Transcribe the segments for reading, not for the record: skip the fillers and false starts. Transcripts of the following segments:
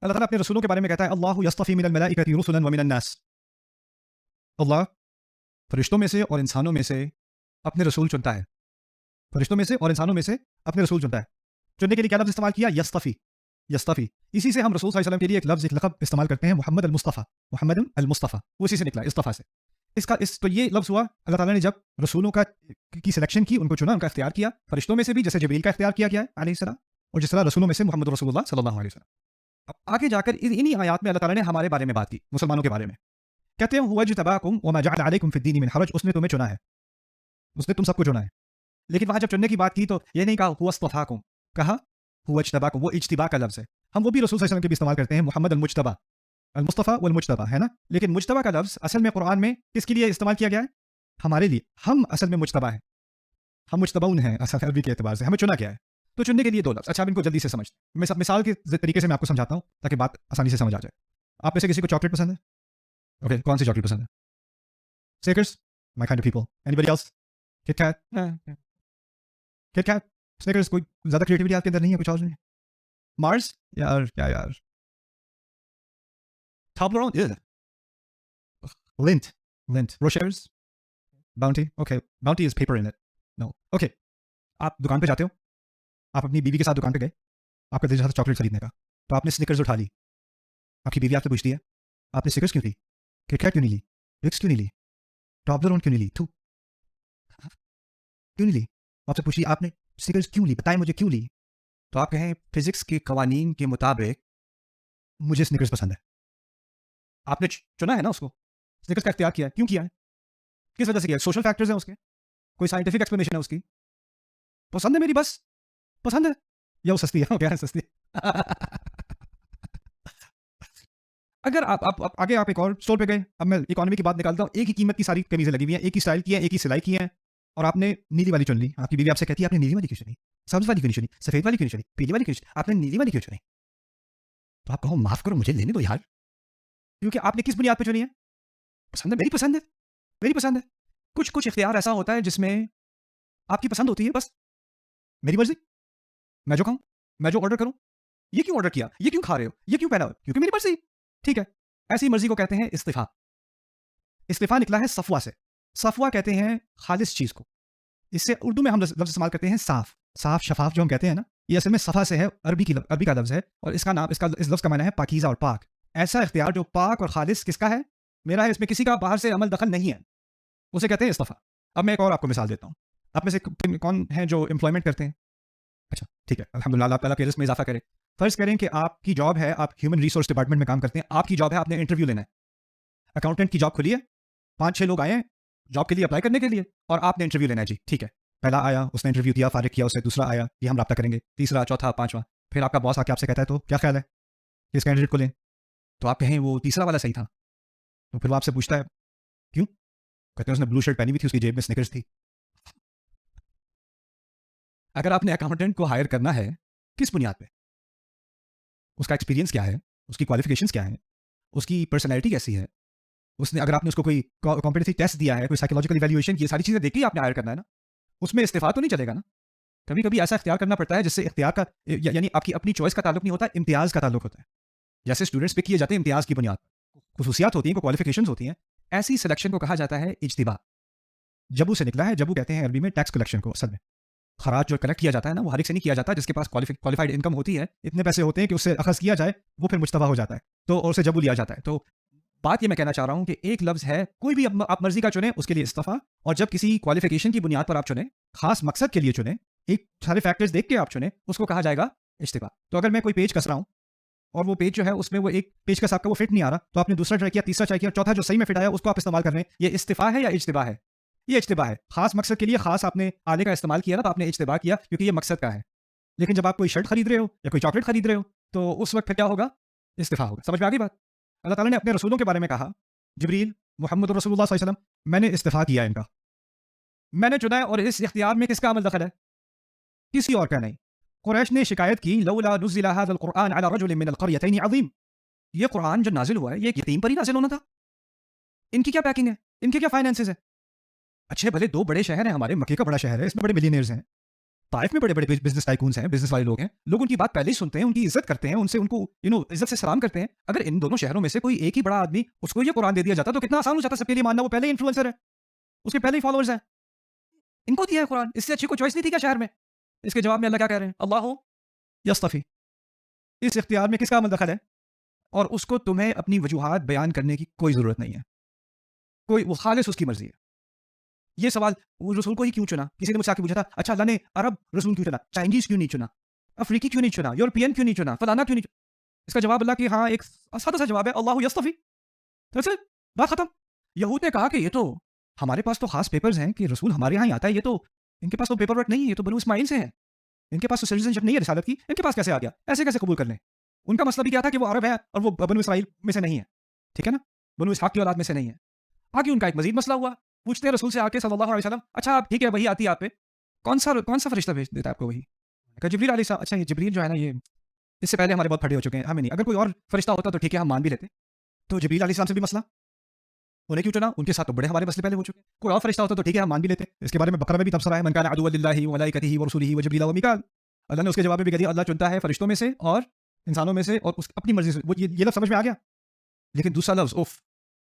अल्लाह ताला अपने रसूलों के बारे में कहता है अल्लाहु यस्तफ़ी मिनल मलाइकति रुसुलन व मिनन नास। अल्लाह फरिश्तों में से और इंसानों में से अपने रसूल चुनता है। फरिश्तों में से और इंसानों में से अपने रसूल चुनता है। चुनने के लिए क्या लफ्ज़ इस्तेमाल किया? यस्तफ़ी। यस्तफ़ी। इसी से हम रसूल सल्लल्लाहु अलैहि वसल्लम के लिए एक लफ्ज़, एक लक़ब इस्तेमाल करते हैं, मोहम्मद अल-मुस्तफ़ा। मोहम्मद अल-मुस्तफ़ा वो इसी से निकला, इस्तफ़ा से। तो ये लफ्ज़ हुआ अल्लाह ताला ने जब रसूलों की सिलेक्शन की, उनको चुना, उनका इख्तियार किया। फरिश्तों में से भी जैसे जिब्रील का इख्तियार किया गया है अलैहिस्सलाम, और जिस तरह रसूलों में से मोहम्मद रसूलुल्लाह सल्लल्लाहु अलैहि वसल्लम। अब आगे जाकर इन्हीं आयात में अल्लाह ताला ने हमारे बारे में बात की, मुसलमानों के बारे में। कहते हैं हुवा जतबाकुम व मा जअल अलैकुम फिद्दीन मिन हरज, उसने तुम्हें चुना है, उसने तुम सबको चुना है। लेकिन वहां जब चुनने की बात की तो ये नहीं कहा हुवा इस्तफाकुम, कहा हुवा इज्तबाकुम। वो इज्तिबा का लफ्ज़ है। हम वो भी रसूल सल्लल्लाहु अलैहि वसल्लम के भी इस्तेमाल करते हैं, मोहम्मद अल-मुज्तबा, अल-मुस्तफ़ा वल मुज्तबा, है ना। लेकिन मुज्तबा का लफ्ज़ असल में कुरान में किसके लिए इस्तेमाल किया गया है? हमारे लिए। हम असल में मुज्तबा हैं, हम मुज्तबऊन हैं असल अरबी के एतबार से। हमें चुना गया है। तो चुनने के लिए दो लफ्ज़। अच्छा, अब इनको जल्दी से समझते हैं। मैं मिसाल के तरीके से मैं आपको समझाता हूँ ताकि बात आसानी से समझ आ जाए। आप में से किसी को चॉकलेट पसंद है? ओके, कौन सी चॉकलेट पसंद है? Snickers, my kind of people. Anybody else? Kit Kat? Kit Kat, Snickers. कोई ज्यादा क्रिएटिविटी आपके अंदर नहीं है? कुछ और नहीं? मार्स? यार क्या यार, Toblerone? Lindt. Rocher's? Bounty? Okay. Bounty is paper in it. No. Okay. आप दुकान पे जाते हो, आप अपनी बीवी के साथ दुकान पे गए, आपका दिल चाहता चॉकलेट खरीदने का, तो आपने स्निकर्स उठा ली। आपकी बीवी आपसे पूछती है आपने स्निकर्स क्यों ली? किटकैट क्यों नहीं ली? विक्स क्यों नहीं ली? टॉबलरोन क्यों नहीं ली? थू क्यों नहीं ली? आपसे पूछी आपने स्निकर्स क्यों ली, बताएं मुझे क्यों ली? तो आप कहें फिजिक्स के कवानीन के मुताबिक मुझे स्निकर्स पसंद है। आपने चुना है ना उसको, स्निकर्स का इख्तियार किया है। क्यों किया है? किस वजह से किया? सोशल फैक्टर्स हैं उसके, कोई साइंटिफिक एक्सप्लेनेशन है उसकी? पसंद है मेरी, बस पसंद है, या वो सस्ती है? क्या है सस्ती? अगर आप आगे आप एक और स्टोर पे गए, अब मैं इकोनॉमी की बात निकालता हूँ, एक ही कीमत की सारी कमीजें लगी हुई हैं, एक ही स्टाइल की है, एक ही सिलाई की है, और आपने नीली वाली चुन ली। आपकी बीवी आपसे कहती है आपने नीली वाली क्यों चुनी, सब्ज वाली क्यों नहीं चुनी, सफेद वाली क्यों नहीं चुनी, पीली वाली क्यों चुनी, आपने नीली वाली क्यों चुनी? तो आप कहो माफ करो मुझे लेने दो यार, क्योंकि आपने किस बुनियाद पर चुनी है? पसंद है, मेरी पसंद है, मेरी पसंद है। कुछ कुछ इख्तियार ऐसा होता है जिसमें आपकी पसंद होती है, बस मेरी मर्जी, मैं जो खाऊं, मैं जो ऑर्डर करूं। ये क्यों ऑर्डर किया, ये क्यों खा रहे हो, ये क्यों पहना हो, क्योंकि मेरी मर्जी। ठीक है, ऐसी मर्जी को कहते हैं इस्तिफा। इस्तिफा निकला है सफवा से। सफवा कहते हैं खालिस चीज को। इससे उर्दू में हम लफ्ज इस्तेमाल करते हैं साफ, साफ शफाफ जो हम कहते हैं ना, ये असल में सफा से है, अरबी का लफ्ज है, और इसका नाम, इस लफ्ज का माना है पाकीज़ा और पाक। ऐसा इख्तियार जो पाक और खालिस किसका है? मेरा है, इसमें किसी का बाहर से अमल दखल नहीं है, उसे कहते हैं इस्तिफा। अब मैं एक और आपको मिसाल देता हूँ। आप में से कौन है जो एम्प्लॉयमेंट करते हैं? अच्छा ठीक है, अल्हम्दुलिल्लाह, अल्लाह ताला के रिज़्क़ में इजाफा करे। फर्ज करें कि आपकी जॉब है, आप ह्यूमन रिसोर्स डिपार्टमेंट में काम करते हैं, आपकी जॉब है, आपने इंटरव्यू लेना है। अकाउंटेंट की जॉब खुली है, 5-6 लोग आए हैं जॉब के लिए अप्लाई करने के लिए, और आपने इंटरव्यू लेना है जी। ठीक है, पहला आया, उसने इंटरव्यू दिया, फारिग किया उससे, दूसरा आया, ये हम रब्ता करेंगे, तीसरा, चौथा, पांचवा, फिर आपका बॉस आके आपसे कहता है तो क्या ख्याल है इस कैंडिडेट को लें? तो आप कहें वो तीसरा वाला सही था। तो फिर वो आपसे पूछता है क्यों? कहते हैं उसने ब्लू शर्ट पहनी हुई थी, उसकी जेब में स्निकर्स थी। अगर आपने अकाउंटेंट को हायर करना है, किस बुनियाद पे? उसका एक्सपीरियंस क्या है, उसकी क्वालिफिकेशंस क्या है, उसकी पर्सनैलिटी कैसी है, उसने, अगर आपने उसको कोई कॉम्पिटेंसी टेस्ट दिया है, कोई साइकोलॉजिकल इवैल्यूएशन, ये सारी चीजें देख के ही आपने हायर करना है ना। उसमें इस्तीफा तो नहीं चलेगा ना। कभी कभी ऐसा इख्तियार करना पड़ता है जिससे इख्तियार का यानी आपकी अपनी चॉइस का ताल्लुक नहीं होता, इम्तियाज का ताल्लुक होता है। जैसे स्टूडेंट्स पिक किए जाते हैं इम्तियाज की बुनियाद पर, खुसूसियात होती हैं, क्वालिफिकेशंस होती हैं, ऐसी सिलेक्शन को कहा जाता है इज्तिबा। जबू से निकला है, जबू कहते हैं अरबी में टैक्स कलेक्शन को। असल में खराज जो कलेक्ट किया जाता है ना, वो हर एक से नहीं किया जाता, जिसके पास क्वालिफाइड इनकम होती है, इतने पैसे होते हैं कि उससे अखज़ किया जाए, वो फिर मुश्तबा हो जाता है, तो और उसे जबू लिया जाता है। तो बात ये मैं कहना चाह रहा हूं कि एक लफ्ज है, कोई भी आप मर्जी का चुने, उसके लिए इस्तिफा, और जब किसी क्वालिफिकेशन की बुनियाद पर आप चुने, खास मकसद के लिए चुने, एक सारे फैक्टर्स देख के आप चुने, उसको कहा जाएगा इस्तिफा। तो अगर मैं कोई पेज कस रहा हूं और वो पेज जो है उसमें वो एक पेज कस आपका वो फिट नहीं आ रहा, तो आपने दूसरा ट्राई किया, तीसरा ट्राई किया, चौथा जो सही में फिट आया उसको आप इस्तेमाल कर रहे हैं, ये इस्तिफा है या इज्तिबा है? ये इज्तिबा है। खास मकसद के लिए खास आपने आले का इस्तेमाल किया ना, तो आपने इज्तिबा किया क्योंकि ये मकसद का है। लेकिन जब आप कोई शर्ट खरीद रहे हो या कोई चॉकलेट खरीद रहे हो, तो उस वक्त फिर क्या होगा? इस्तिफा होगा। समझ में आ गई बात? अल्लाह ताला ने अपने रसूलों के बारे में कहा, जिब्रील, मोहम्मद रसूलुल्लाह सल्लल्लाहु अलैहि वसल्लम, मैंने इस्तिफा किया इनका, मैंने चुना है, और इस इख्तियार में किसका अमल दखल है? किसी और का नहीं। कुरैश ने शिकायत की, लौला नुज़िला हाज़ल कुरआन अला रजुलिन मिनल क़रयतैन अज़ीम, ये कुरान जो नाजिल हुआ है ये एक यतीम पर ही नाजिल होना था। इनकी क्या पैकिंग है, इनके क्या फाइनेंसेस है? अच्छे भले 2 बड़े शहर हैं हमारे, मक्के का बड़ा शहर है, इसमें बड़े मिलियनेयर्स हैं, ताइफ में बड़े बड़े बिजनेस टाइकून्स हैं, बिजनेस वाले लोग हैं, लोग उनकी बात पहले ही सुनते हैं, उनकी इज्जत करते हैं, उनसे उनको इज्जत से सलाम करते हैं। अगर इन दोनों शहरों में से कोई एक ही बड़ा आदमी उसको ये कुरान दे दिया जाता तो कितना आसान हो जाता सबके लिए मानना, वो पहले ही इन्फ्लुएंसर है, उसके पहले ही फॉलोअर्स हैं, इनको दिया है कुरान, इससे अच्छी कोई चॉइस नहीं थी क्या शहर में? इसके जवाब में अल्लाह क्या कह रहे हैं? अल्लाह यस्तफी, इस इख्तियार में किसका दखल है? और उसको तुम्हें अपनी वजूहात बयान करने की कोई ज़रूरत नहीं है, कोई, वो खालिस उसकी मर्जी है। ये सवाल वो रसूल को ही क्यों चुना? किसी ने मुझसे आके पूछा था, अच्छा अल्लाह ने अरब रसूल क्यों चुना, चाइनीज क्यों नहीं चुना, अफ्रीकी क्यों नहीं चुना, यूरोपियन क्यों नहीं चुना, फलाना क्यों नहीं चुना? इसका जवाब अल्लाह की हाँ एक सादा सा जवाब है, अल्लाह यस्तफी। तो बात खत्म। यहूद ने कहा कि ये तो हमारे पास तो खास पेपर्स हैं कि रसूल हमारे यहाँ ही आता है, ये तो इनके पास तो पेपर वर्क नहीं है, ये तो बनु इस्माइल से है, इनके पास तो सिटीजनशिप नहीं है रिसालत की, इनके पास कैसे आ गया, ऐसे कैसे कबूल कर लें? उनका मसला भी क्या था कि वो अरब है और वो बनु इस्माइल में से नहीं है, ठीक है ना, बनु इसहाक की औलाद में से नहीं है। आगे उनका एक मजीद मसला हुआ, पूछते हैं रसूल से आके सल्लल्लाहु अलैहि वसल्लम, अच्छा आप ठीक है वही आती है आप पे, कौन सा फरिश्ता भेज देता है आपको वही? कहा जिब्रील अलैहिस्सलाम। अच्छा ये जिब्रील जो है ना, ये इससे पहले हमारे बहुत फटे हो चुके हैं, हमें नहीं, अगर कोई और फरिश्ता होता तो ठीक है हम मान भी लेते। तो जिब्रील अलैहिस्सलाम से भी मसला, उन्हें क्यों चुना? उनके साथ तो बड़े हमारे मसले पहले हो चुके हैं, कोई और फरिश्ता होता तो ठीक है हम मान भी लेते। इसके बारे में बकरा में भी तबसरा है, मन कान अदुव्वन लिल्लाहि व मलाइकतिही व रसूलिही व जिब्रील व मीकाल। अल्लाह ने उसके जवाब में भी कह दिया, अल्लाह चुनता है फरिश्तों में से और इंसानों में से और उस अपनी मर्जी से, वो ये लफ्ज़ समझ में आ गया। लेकिन दूसरा लफ्ज़ उफ,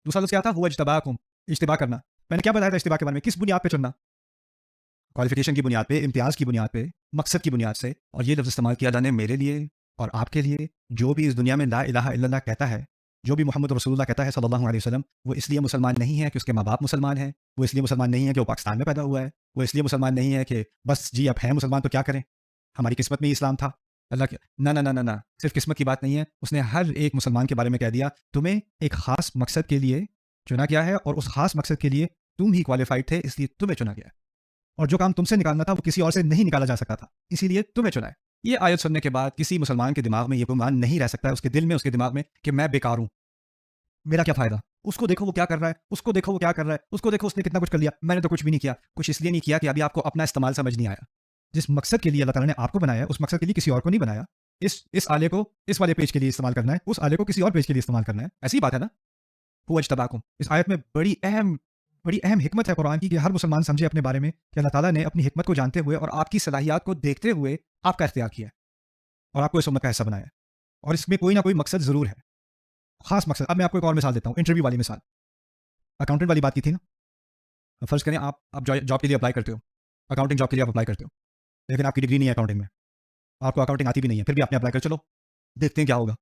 दूसरा लफ्ज़ क्या था? हुवा इज्तबाकुम, इज्तिबा करना। मैंने क्या बताया था इज्तिबा के बारे में? किस बुनियाद पे चुनना? क्वालिफिकेशन की बुनियाद पे, इम्तियाज़ की बुनियाद पे, मकसद की बुनियाद से। और ये लफ्ज़ इस्तेमाल किया अल्लाह ने मेरे लिए और आपके लिए। जो भी इस दुनिया में ला इलाहा इल्लल्लाह कहता है, जो भी मोहम्मद रसूलुल्लाह कहता है सल्लल्लाहु अलैहि वसल्लम, वो इसलिए मुसलमान नहीं है कि उसके माँ बाप मुसलमान हैं, वो इसलिए मुसलमान नहीं है कि वो पाकिस्तान में पैदा हुआ है, वो इसलिए मुसलमान नहीं है कि बस जी अब हैं मुसलमान तो क्या करें, हमारी किस्मत में ही इस्लाम था। अल्लाह के ना ना ना ना ना, सिर्फ किस्मत की बात नहीं है, उसने हर एक मुसलमान के बारे में कह दिया, तुम्हें एक ख़ास मकसद के लिए चुना गया है और उस ख़ास मकसद के लिए तुम ही क्वालिफाइड थे, इसलिए तुम्हें चुना गया है। और जो काम तुमसे निकालना था वो किसी और से नहीं निकाला जा सकता था, इसीलिए तुम्हें चुना है। ये आयत सुनने के बाद किसी मुसलमान के दिमाग में ये गुमान नहीं रह सकता है, उसके दिल में, उसके दिमाग में, कि मैं बेकार हूँ, मेरा क्या फ़ायदा, उसको देखो वो क्या कर रहा है, उसको देखो वो क्या कर रहा है, उसको देखो उसने कितना कुछ कर लिया, मैंने तो कुछ भी नहीं किया। कुछ इसलिए नहीं किया कि अभी आपको अपना इस्तेमाल समझ नहीं आया। जिस मकसद के लिए अल्लाह ताला ने आपको बनाया है, उस मकसद के लिए किसी और को नहीं बनाया। इस आले को इस वाले पेज के लिए इस्तेमाल करना है, उस आले को किसी और पेज के लिए इस्तेमाल करना है, ऐसी बात है ना। हुवा इज्तबाकुम, इस आयत में बड़ी अहम हिकमत है कुरान की कि हर मुसलमान समझे अपने बारे में कि अल्लाह ताला ने अपनी हिकमत को जानते हुए और आपकी सलाहियत को देखते हुए आपका इख्तियार किया है और आपको इस उम्मत का हिस्सा बनाया है। और इसमें कोई ना कोई मकसद ज़रूर है, खास मकसद। अब मैं आपको एक और मिसाल देता हूँ, इंटरव्यू वाली मिसाल। अकाउंटेंट वाली बात की थी ना। फ़र्ज़ करें आप जॉब के लिए अप्लाई करते हो, अकाउंटिंग जॉब के लिए आप अप्लाई करते हो, लेकिन आपकी डिग्री नहीं है अकाउंटिंग में, आपको अकाउंटिंग आती भी नहीं है, फिर भी आपने अप्लाई कर, चलो देखते हैं क्या होगा।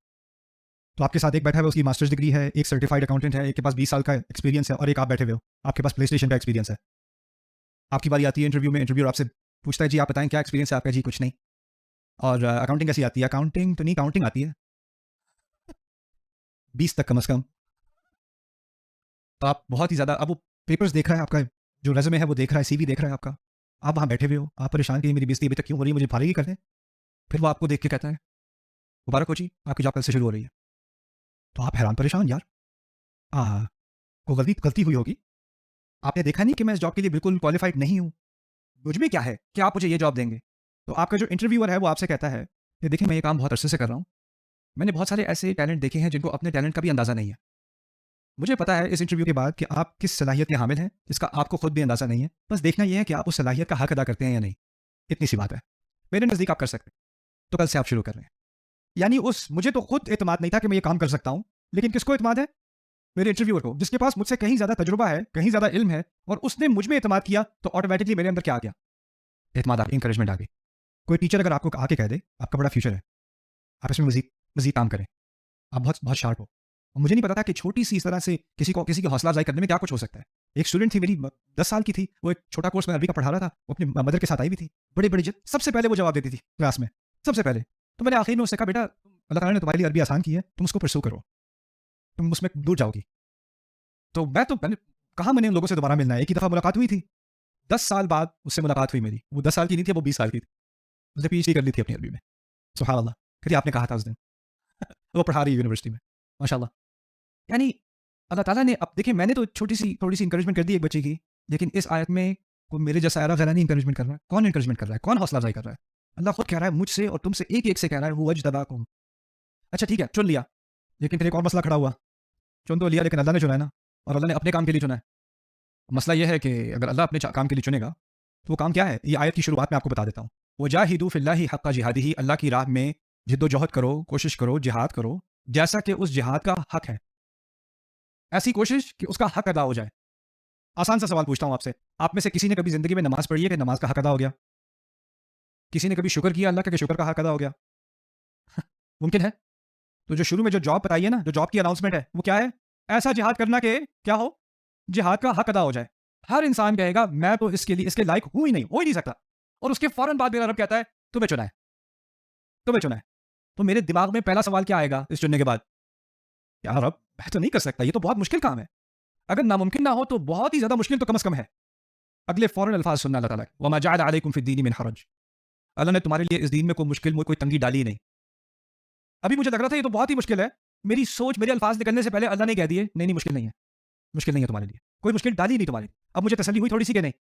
तो आपके साथ एक बैठा है, उसकी मास्टर्स डिग्री है, एक सर्टिफाइड अकाउंटेंट है, एक के पास 20 साल का एक्सपीरियंस है और एक आप बैठे हुए हो, आपके पास प्ले स्टेशन का एक्सपीरियंस है। आपकी बारी आती है इंटरव्यू में, इंटरव्यूअर आपसे पूछता है जी आप बताएं क्या एक्सपीरियंस है आपका? जी कुछ नहीं। और अकाउंटिंग कैसी आती है? अकाउंटिंग तो नहीं, अकाउंटिंग आती है 20 तक कम अज़ कम। तो आप बहुत ही ज़्यादा, अब वो पेपर्स देख रहा है आपका, जो रेज़्यूमे है वो देख रहा है, सीवी देख रहा है आपका, आप वहाँ बैठे हुए हो, आप परेशान कि मेरी बेइज्जती अभी तक क्यों हो रही है, मुझे फारिग ही कर दें। फिर वो आपको देख के कहता है मुबारक हो जी, आपकी जॉब कल से शुरू हो रही है। तो आप हैरान परेशान, यार को गलती हुई होगी, आपने देखा नहीं कि मैं इस जॉब के लिए बिल्कुल क्वालिफाइड नहीं हूँ, मुझ में क्या है कि आप मुझे ये जॉब देंगे? तो आपका जो इंटरव्यूअर है वो आपसे कहता है कि देखिए मैं ये काम बहुत अरसे से कर रहा हूँ, मैंने बहुत सारे ऐसे टैलेंट देखे हैं जिनको अपने टैलेंट का भी अंदाज़ा नहीं है। मुझे पता है इस इंटरव्यू के बाद कि आप किस सलाहियत के हामिल हैं, जिसका आपको खुद भी अंदाज़ा नहीं है। बस देखना ये है कि आप उस सलाहियत का हक अदा करते हैं या नहीं, इतनी सी बात है। मेरे नज़दीक आप कर सकते हैं, तो कल से आप शुरू कर रहे हैं। यानी मुझे तो खुद एतमाद नहीं था कि मैं ये काम कर सकता हूँ, लेकिन किसको एतमाद है? मेरे इंटरव्यूअर को, जिसके पास मुझसे कहीं ज़्यादा तजुर्बा है, कहीं ज़्यादा इल्म है, और उसने मुझ में एतमाद किया, तो ऑटोमेटिकली मेरे अंदर क्या आ गया? एतमाद आ गया, इंकरेजमेंट आ गई। कोई टीचर अगर आपको आके कह दे आपका बड़ा फ्यूचर है, आप इसमें मजीद मजीद काम करें, आप बहुत बहुत शार्प हो। और मुझे नहीं पता था कि छोटी सी इस तरह से किसी की हौसला अफजाई करने में क्या कुछ हो सकता है। एक स्टूडेंट थी मेरी 10 साल की थी, वो एक छोटा कोर्स में अरबी का पढ़ा रहा था, वो अपनी मदर के साथ आई हुई थी, बड़ी बड़ी सबसे पहले वो जवाब देती थी क्लास में, सबसे पहले। तो मैंने आखिर में उससे कहा बेटा अल्लाह ताला ने तुम्हारे लिए अरबी आसान की है, तुम उसको परस्यू करो, तुम उसमें दूर जाओगी। तो मैंने कहा मैंने उन लोगों से दोबारा मिलना है, एक ही दफ़ा मुलाकात हुई थी, 10 साल बाद उससे मुलाकात हुई मेरी। वो 10 साल की नहीं थी, वो 20 साल की थी, उसने पीएचडी कर ली थी अपनी अरबी में, सुभान अल्लाह। फिर आपने कहा था उस दिन वो पढ़ा रही है यूनिवर्सिटी में, माशाल्लाह। यानी अल्लाह ताला ने, अब देखिए मैंने तो थोड़ी सी इंकरेजमेंट कर दी एक बच्चे की, लेकिन इस आयत में कोई मेरे जैसा अरा गैरा नहीं इंकरेजमेंट कर रहा है। कौन इंकरेजमेंट कर रहा है? कौन हौसला अफजाई कर रहा है? अल्लाह खुद कह रहा है मुझसे और तुमसे एक एक से कह रहा है, वो वजदबाकुम। अच्छा ठीक है चुन लिया, लेकिन फिर एक और मसला खड़ा हुआ। चुन तो लिया, लेकिन अल्लाह ने चुना है ना, और अल्लाह ने अपने काम के लिए चुना है। मसला यह है कि अगर अल्लाह अपने काम के लिए चुनेगा तो वो काम क्या है? ये आयत की शुरुआत में आपको बता देता हूँ। वजाहिदू फिल्लाहि हक्का जिहादिही, अल्लाह की राह में जिद्दोजहद करो, कोशिश करो, जिहाद करो जैसा कि उस जिहाद का हक है। ऐसी कोशिश कि उसका हक अदा हो जाए। आसान सा सवाल पूछता हूं आपसे, आप में से किसी ने कभी जिंदगी में नमाज पढ़ी है कि नमाज का हक अदा हो गया? किसी ने कभी शुक्र किया अल्लाह का कि शुक्र का हक अदा हो गया? मुमकिन है? तो जो शुरू में जो जॉब बताई है ना, जो जॉब की अनाउंसमेंट है, वो क्या है? ऐसा जिहाद करना कि क्या हो, जिहाद का हक अदा हो जाए। हर इंसान कहेगा मैं तो इसके लिए इसके लायक हूं ही नहीं, हो ही नहीं सकता। और उसके फौरन बाद मेरा रब कहता है तुम्हें चुना है, तुम्हें चुना है। तो मेरे दिमाग में पहला सवाल क्या आएगा इस चुनने के बाद? यार रब, मैं तो नहीं कर सकता, ये तो बहुत मुश्किल काम है। अगर नामुमकिन ना हो तो बहुत ही ज्यादा मुश्किल तो कम से कम है। अगले फौरन अल्फाज सुनना अल्लाह ताला, वमा जअल अलैकुम फिद्दीन मिन हरज, अल्लाह ने तुम्हारे लिए इस दीन में कोई मुश्किल कोई तंगी डाली ही नहीं। अभी मुझे लग रहा था ये तो बहुत ही मुश्किल है, मेरी सोच मेरे अल्फाज निकलने से पहले अल्लाह ने कह दिए नहीं नहीं मुश्किल नहीं है, मुश्किल नहीं है तुम्हारे लिए, कोई मुश्किल डाली नहीं तुम्हारी। अब मुझे तसल्ली हुई थोड़ी सी कि नहीं,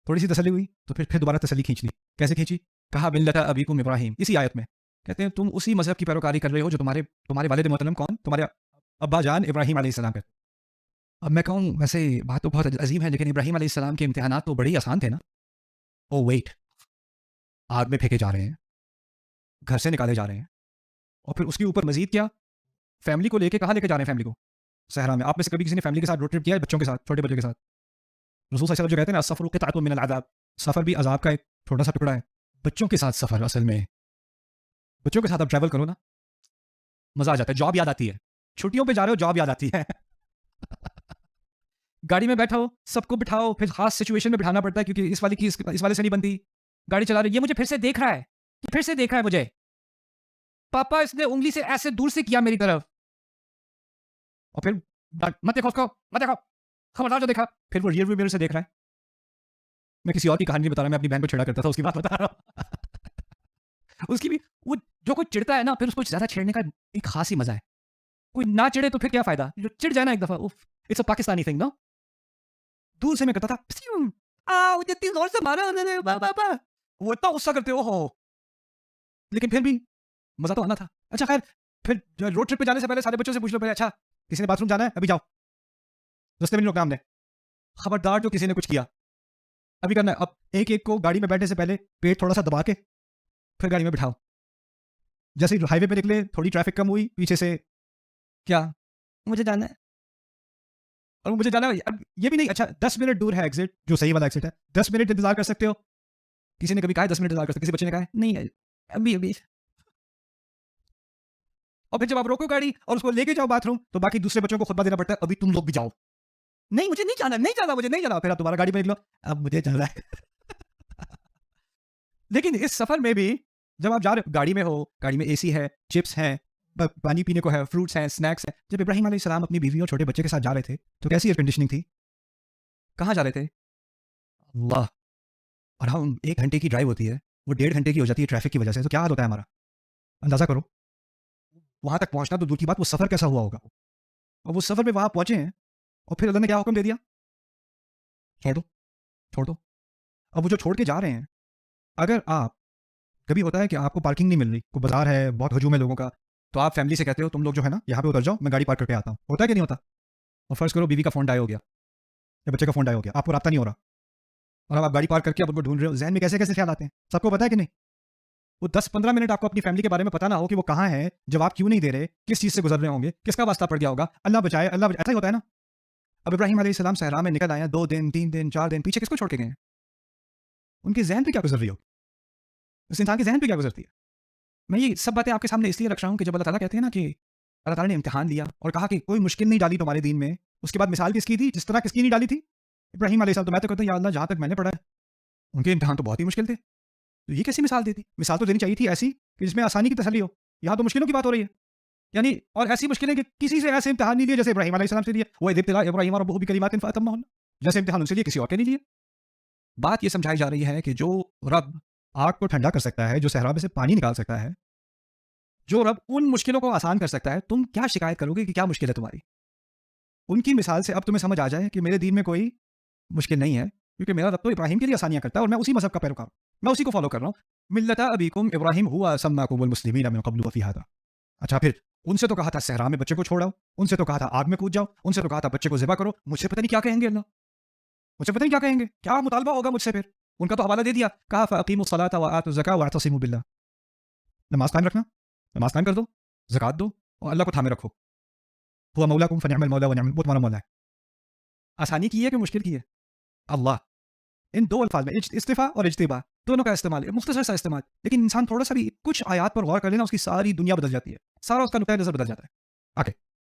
थोड़ी सी तसल्ली हुई, तो फिर दोबारा तसल्ली खींच ली। कैसे खींची? कहा मिल्लत अबीकुम इब्राहिम, इसी आयत में कहते हैं तुम उसी मजहब की पैरोकारी कर रहे हो जो तुम्हारे तुम्हारे वालिद मोहतरम कौन, तुम्हारे अब्बा जान इब्राहिम अलैहिस्सलाम के। अब मैं कहूँ वैसे बात तो बहुत अजीम है, लेकिन इब्राहिम अलैहिस्सलाम के इम्तिहानात तो बड़े ही आसान थे ना। ओ वेट, आग में फेंके जा रहे हैं, घर से निकाले जा रहे हैं, और फिर उसके ऊपर मजीद क्या, फैमिली को लेके कहाँ लेके जा रहे हैं? फैमिली को सहरा में। आप में से कभी किसी ने फैमिली के साथ रोड ट्रिप किया है, बच्चों के साथ, छोटे बच्चों के साथ? रसूल सल्लल्लाहु अलैहि वसल्लम जो कहते हैं ना, सफर क़ित्अतुम मिनल अज़ाब, सफर भी अजाब का एक छोटा सा टुकड़ा है। बच्चों के साथ सफर, असल में बच्चों के साथ आप ट्रैवल करो ना, मजा आ जाता है। जॉब याद आती है, छुट्टियों पे जा रहे हो जॉब याद आती है। गाड़ी में बैठो, सबको बिठाओ, फिर खास सिचुएशन में बिठाना पड़ता है क्योंकि इस वाले की इस वाले से नहीं बनती। गाड़ी चला रही, ये मुझे फिर से देख रहा है, ये फिर से देख रहा है मुझे, पापा इसने उंगली से ऐसे दूर से किया मेरी तरफ, और फिर मत देखो उसको, मत देखो, खबरदार जो देखा। फिर वो रियर व्यू मिरर से देख रहा है। मैं किसी और की कहानी नहीं बता रहा, मैं अपनी बहन को छेड़ा करता था, उसकी बात बता रहा हूँ। उसकी भी वो जो कोई चिढ़ता है ना, फिर उसको ज्यादा छेड़ने का एक खास ही मजा है। कोई ना चिढ़े तो फिर क्या फायदा, जो चिढ़ जाए ना एक दफा, it's a Pakistani thing no. दूर से मैं कहता था "प्स्यूम, आ मुझे इतनी जोर से मारा उन्होंने, बाबा वो इतना गुस्सा करते हो, लेकिन फिर भी मजा तो आना था। अच्छा खैर, फिर रोड ट्रिप पे जाने से पहले सारे बच्चों से पूछ लो पहले, अच्छा किसी ने बाथरूम जाना है, अभी जाओ, रास्ते में नहीं रोकना हमने, खबरदार जो किसी ने कुछ किया अभी करना है। अब एक एक को गाड़ी में बैठने से पहले पेट थोड़ा सा दबा के फिर गाड़ी में बिठाओ। जैसे ही हाईवे पे निकले, थोड़ी ट्रैफिक कम हुई, पीछे से क्या, मुझे जाना है, और मुझे जाना है। अब ये भी नहीं, अच्छा 10 मिनट दूर है एग्जिट, जो सही वाला एग्जिट है, 10 मिनट इंतजार कर सकते हो? किसी ने कभी कहा 10 मिनट इंतजार कर सकते? किसी बच्चे ने कहा नहीं है अभी अभी। और फिर जब आप रोको गाड़ी और उसको लेके जाओ बाथरूम, तो बाकी दूसरे बच्चों को खुतबा देना पड़ता है, अभी तुम लोग भी जाओ। नहीं मुझे नहीं जाना, नहीं जाना, मुझे नहीं जाना। फिर आप दोबारा गाड़ी में निकलो, अब मुझे जाना है। लेकिन इस सफर में भी जब आप जा रहे हो, गाड़ी में हो, गाड़ी में एसी है, चिप्स हैं, पानी पीने को है, फ्रूट्स हैं, स्नैक्स हैं। जब इब्राहिम अलैहिस्सलाम अपनी बीवी और छोटे बच्चे के साथ जा रहे थे, तो कैसी एयर कंडीशनिंग थी? कहाँ जा रहे थे? अल्लाह। और हम 1 घंटे की ड्राइव होती है, वो 1.5 घंटे की हो जाती है ट्रैफिक की वजह से, तो क्या हाल होता है हमारा? अंदाजा करो। वहां तक पहुंचना तो दूर की बात, वो सफर कैसा हुआ होगा। और वो सफर में वहां पहुंचे हैं, और फिर अल्लाह ने क्या हुक्म दे दिया? छोड़ दो, छोड़ दो। अब वो जो छोड़ के जा रहे हैं, अगर आप, कभी होता है कि आपको पार्किंग नहीं मिल रही, कोई बाजार है, बहुत हजूम है लोगों का, तो आप फैमिली से कहते हो तुम लोग जो है ना यहाँ पे उतर जाओ, मैं गाड़ी पार्क करके आता हूँ। होता है कि नहीं होता? और फर्ज करो बीवी का फोन डाई हो गया, या बच्चे का फोन डाई हो गया, आपको रास्ता नहीं हो रहा, और अब आप गाड़ी पार्क करके आप उनको ढूंढ रहे हो, जहन में कैसे कैसे ख्याल आते हैं, सबको पता है कि नहीं? वो 10-15 मिनट आपको अपनी फैमिली के बारे में पता ना हो कि वो कहाँ है, जवाब क्यों नहीं दे रहे, किस चीज़ से गुजर रहे होंगे, किसका वास्ता पड़ गया होगा, अल्लाह बचाए, अल्लाह बचाए, ऐसा ही होता है ना। अब इब्राहिम अलैहिस्सलाम सहरा में निकल आए हैं, 2 दिन, 3 दिन, 4 दिन, पीछे किसको छोड़ के गए हैं? उनके जहन पे क्या गुजर रही हो, उस इंसान के जहन पे क्या गुजरती है? मैं ये सब बातें आपके सामने इसलिए रख रहा हूँ कि जब अल्लाह ताला कहते हैं ना कि अल्लाह ताला ने इम्तिहान लिया और कहा कि कोई मुश्किल नहीं डाली तुम्हारे दीन में, उसके बाद मिसाल किसकी थी, जिस तरह किसकी नहीं डाली थी? इब्राहिम अलैहिस्सलाम। तो मैं तो कहता हूँ या अल्लाह, जहाँ तक मैंने पढ़ा है, उनके इम्तिहान तो बहुत ही मुश्किल थे, तो ये कैसी मिसाल देती? मिसाल तो देनी चाहिए थी ऐसी कि जिसमें आसानी की तसल्ली हो। यहाँ तो मुश्किलों की बात हो रही है, यानी, और ऐसी मुश्किलें कि किसी से ऐसे इम्तिहान नहीं लिए जैसे इब्राहिम अलैहिस्सलाम से लिए। वो इब्तिला इब्राहिम रब्बुहु बिकलिमातिन फअतम्महुन्ना, जैसे इम्तिहान उनसे लिए किसी और के नहीं लिए। बात ये समझाई जा रही है कि जो रब आग को ठंडा कर सकता है, जो सहरा में से पानी निकाल सकता है, जो रब उन मुश्किलों को आसान कर सकता है, तुम क्या शिकायत करोगे कि क्या मुश्किल है तुम्हारी? उनकी मिसाल से अब तुम्हें समझ आ जाए कि मेरे दीन में कोई मुश्किल नहीं है, क्योंकि मेरा रब तो इब्राहिम के लिए आसानियां करता है और मैं उसी मजहब का पैरोकार हूं, मैं उसी को फॉलो कर रहा हूं। मिल्लता अबीकुम इब्राहिम हुआ सम्माकुमुल मुस्लिमीन मिन क़ब्लु व फ़ी हाज़ा। अच्छा, फिर उनसे तो कहा था सहरा में बच्चे को छोड़ाओ, उनसे तो कहा था आग में कूद जाओ, उनसे तो कहा था बच्चे को ज़िबा करो, मुझसे पता नहीं क्या कहेंगे अल्लाह, मुझसे पता नहीं क्या कहेंगे, क्या मुतालबा होगा मुझसे फिर। उनका तो हवाला दे दिया, कहा फ़अक़ीमुस्सलाता व आतु ज़का वअतसिमू बिल्लाह, नमाज कायम रखना, नमाज कायम कर दो, ज़कात दो और अल्लाह को थामे रखो। हुवा मौलाकुम फनिअमल मौला व निअमल, वो तुम्हारा मौला है। आसानी की है कि मुश्किल की है? अल्लाह। इन दो अल्फाज में इस्तिफा और इज्तिबा दोनों का इस्तेमाल है, मुख्तसर सा इस्तेमाल, लेकिन इंसान थोड़ा सा भी कुछ आयात पर गौर कर लेना, उसकी सारी दुनिया बदल जाती है, सारा उसका नुक्ता नज़र बदल जाता है। आगे